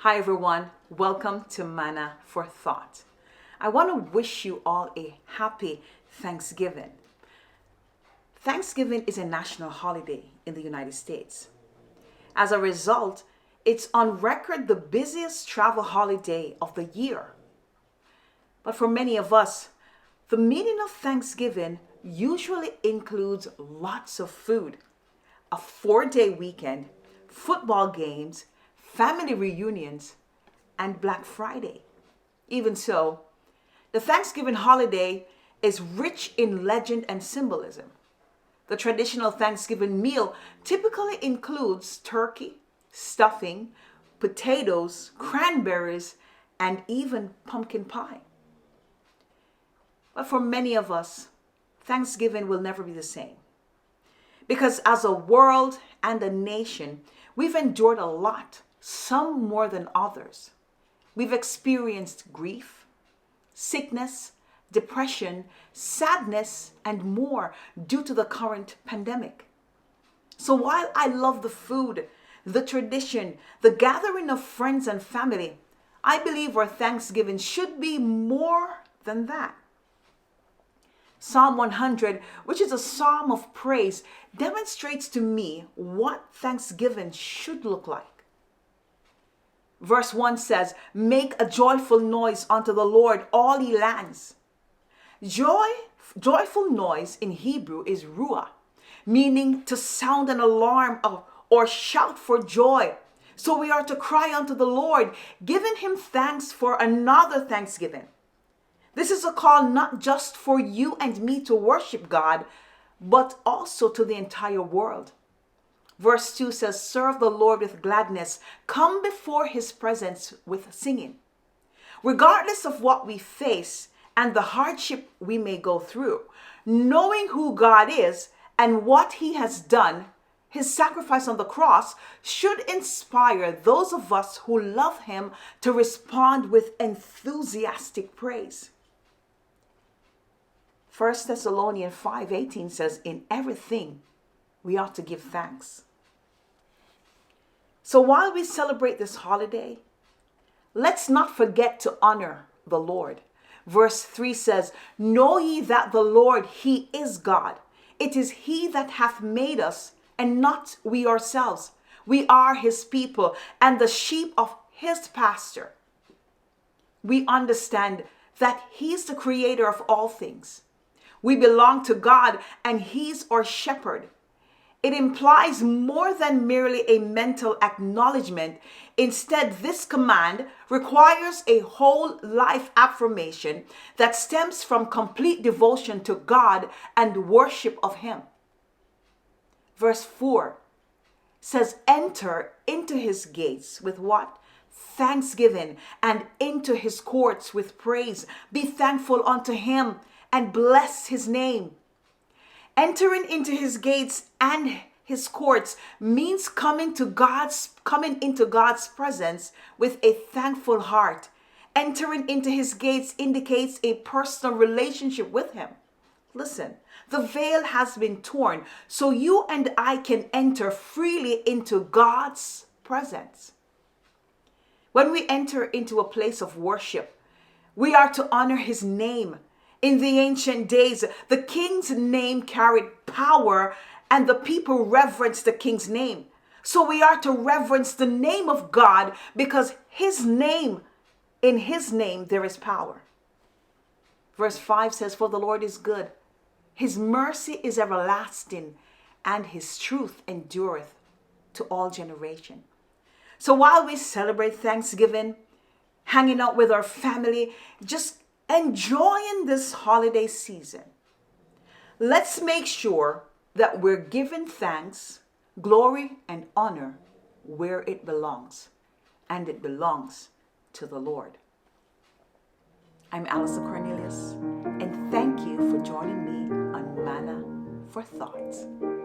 Hi everyone, welcome to Manna for Thought. I want to wish you all a happy Thanksgiving. Thanksgiving is a national holiday in the United States. As a result, it's on record the busiest travel holiday of the year. But for many of us, the meaning of Thanksgiving usually includes lots of food, a 4-day weekend, football games, family reunions, and Black Friday. Even so, the Thanksgiving holiday is rich in legend and symbolism. The traditional Thanksgiving meal typically includes turkey, stuffing, potatoes, cranberries, and even pumpkin pie. But for many of us, Thanksgiving will never be the same. Because as a world and a nation, we've endured a lot, some more than others. We've experienced grief, sickness, depression, sadness, and more due to the current pandemic. So while I love the food, the tradition, the gathering of friends and family, I believe our Thanksgiving should be more than that. Psalm 100, which is a psalm of praise, demonstrates to me what Thanksgiving should look like. Verse 1 says, "Make a joyful noise unto the Lord, all ye lands." Joyful noise in Hebrew is ruah, meaning to sound an alarm or shout for joy. So we are to cry unto the Lord, giving him thanks for another Thanksgiving. This is a call not just for you and me to worship God, but also to the entire world. Verse 2 says, "Serve the Lord with gladness. Come before his presence with singing." Regardless of what we face and the hardship we may go through, knowing who God is and what he has done, his sacrifice on the cross, should inspire those of us who love him to respond with enthusiastic praise. 1 Thessalonians 5:18 says, "In everything we ought to give thanks." So while we celebrate this holiday, let's not forget to honor the Lord. Verse 3 says, "Know ye that the Lord, he is God. It is he that hath made us, and not we ourselves. We are his people, and the sheep of his pasture." We understand that he's the creator of all things. We belong to God, and he's our shepherd. It implies more than merely a mental acknowledgement. Instead, this command requires a whole life affirmation that stems from complete devotion to God and worship of him. Verse 4 says, "Enter into his gates with" what? "Thanksgiving, and into his courts with praise. Be thankful unto him and bless his name." Entering into his gates and his courts means coming into God's presence with a thankful heart. Entering into his gates indicates a personal relationship with him. Listen, the veil has been torn, so you and I can enter freely into God's presence. When we enter into a place of worship, we are to honor his name. In the ancient days, the king's name carried power, and the people reverenced the king's name. So we are to reverence the name of God, because in his name there is power. Verse 5 says, "For the Lord is good. His mercy is everlasting, and his truth endureth to all generation." So while we celebrate Thanksgiving, hanging out with our family, just enjoying this holiday season, let's make sure that we're giving thanks, glory, and honor where it belongs, and it belongs to the Lord. I'm Allison Cornelius, and thank you for joining me on Manna for Thought.